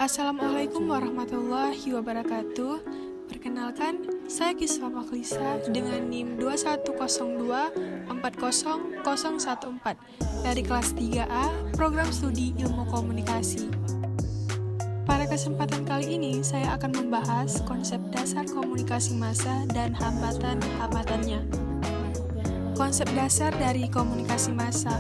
Assalamualaikum warahmatullahi wabarakatuh. Perkenalkan, saya Kiswa Maklisa dengan NIM 2102400014 dari kelas 3A Program Studi Ilmu Komunikasi. Pada kesempatan kali ini, saya akan membahas konsep dasar komunikasi massa dan hambatan-hambatannya. Konsep dasar dari komunikasi massa.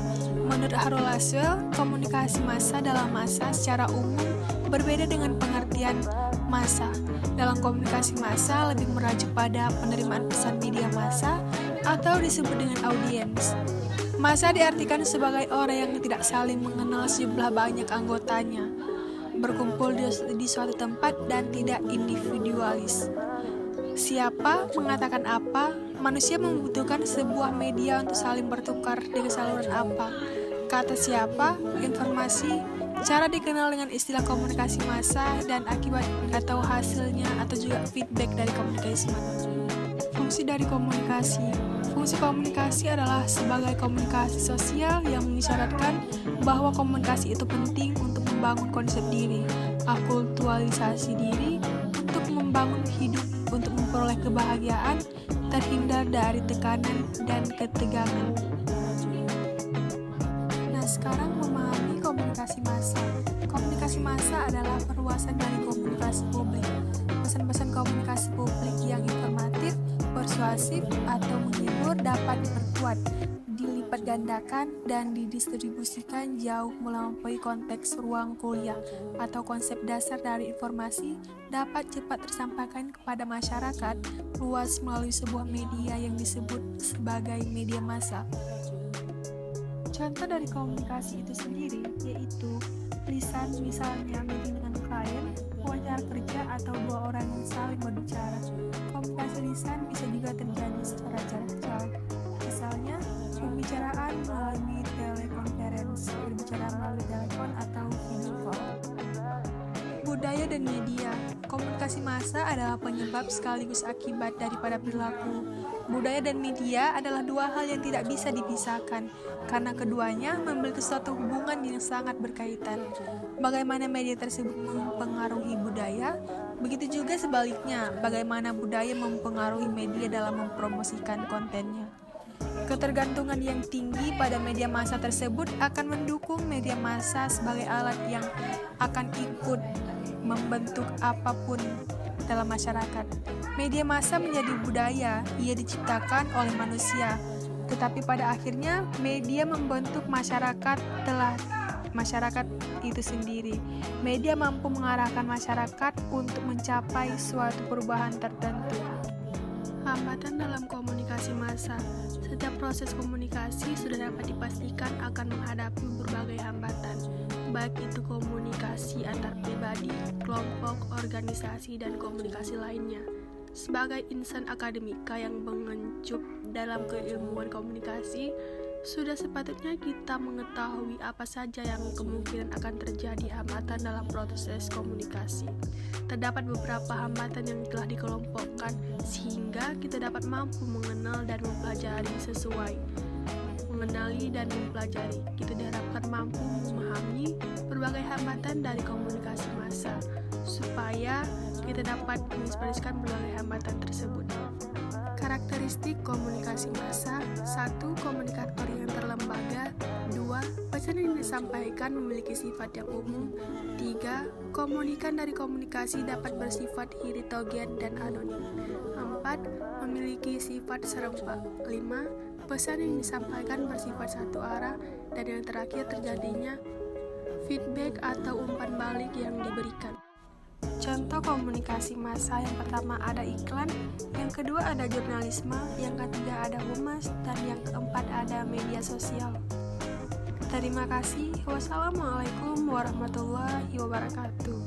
Menurut Harold Laswell, komunikasi massa dalam massa secara umum berbeda dengan pengertian massa. Dalam komunikasi massa lebih merujuk pada penerimaan pesan media massa atau disebut dengan audiens. Massa diartikan sebagai orang yang tidak saling mengenal sejumlah banyak anggotanya, berkumpul di suatu tempat dan tidak individualis. Siapa mengatakan apa, manusia membutuhkan sebuah media untuk saling bertukar dengan saluran apa. Kata siapa, informasi, cara dikenal dengan istilah komunikasi massa, dan akibat atau hasilnya atau juga feedback dari komunikasi massa. Fungsi dari komunikasi. Fungsi komunikasi adalah sebagai komunikasi sosial yang mengisyaratkan bahwa komunikasi itu penting untuk membangun konsep diri, akulturalisasi diri, untuk membangun hidup, untuk memperoleh kebahagiaan, terhindar dari tekanan dan ketegangan. Nah, sekarang memahami komunikasi massa. Komunikasi massa adalah perluasan dari komunikasi publik. Pesan-pesan komunikasi publik yang informatif, persuasif, atau menghibur dapat diperkuat, dilipat gandakan, dan didistribusikan jauh melampaui konteks ruang kuliah atau konsep dasar dari informasi dapat cepat tersampaikan kepada masyarakat luas melalui sebuah media yang disebut sebagai media massa. Contoh dari komunikasi itu sendiri yaitu lisan, misalnya meeting dengan klien, wawancara kerja, atau dua orang yang saling berbicara. Komunikasi lisan bisa juga terjadi secara jarak jauh, misalnya pembicaraan melalui telekonferensi, berbicara melalui telepon atau video call. Budaya dan media. Komunikasi massa adalah penyebab sekaligus akibat daripada perilaku. Budaya dan media adalah dua hal yang tidak bisa dipisahkan, karena keduanya memiliki suatu hubungan yang sangat berkaitan. Bagaimana media tersebut mempengaruhi budaya, begitu juga sebaliknya, bagaimana budaya mempengaruhi media dalam mempromosikan kontennya. Ketergantungan yang tinggi pada media massa tersebut akan mendukung media massa sebagai alat yang akan ikut membentuk apapun dalam masyarakat. Media massa menjadi budaya, ia diciptakan oleh manusia, tetapi pada akhirnya media membentuk masyarakat itu sendiri. Media mampu mengarahkan masyarakat untuk mencapai suatu perubahan tertentu. Hambatan dalam komunikasi massa. Setiap proses komunikasi sudah dapat dipastikan akan menghadapi berbagai hambatan, baik itu komunikasi antar pribadi, kelompok, organisasi, dan komunikasi lainnya. Sebagai insan akademika yang mengencup dalam keilmuan komunikasi, sudah sepatutnya kita mengetahui apa saja yang kemungkinan akan terjadi hambatan dalam proses komunikasi. Terdapat beberapa hambatan yang telah dikelompokkan sehingga kita dapat mampu mengenal dan mempelajari sesuai. Mengenali dan mempelajari, kita diharapkan mampu memahami berbagai hambatan dari komunikasi massa, supaya kita dapat menginspirasikan berbagai hambatan tersebut. Karakteristik komunikasi massa. 1. Komunikator yang terlembaga. 2. Pesan yang disampaikan memiliki sifat yang umum. 3. Komunikan dari komunikasi dapat bersifat heterogen dan anonim. 4. Memiliki sifat serempak. 5. Pesan yang disampaikan bersifat satu arah. Dan yang terakhir terjadinya feedback atau umpan balik yang diberikan. Contoh komunikasi massa, yang pertama ada iklan, yang kedua ada jurnalisme, yang ketiga ada humas, dan yang keempat ada media sosial. Terima kasih. Wassalamualaikum warahmatullahi wabarakatuh.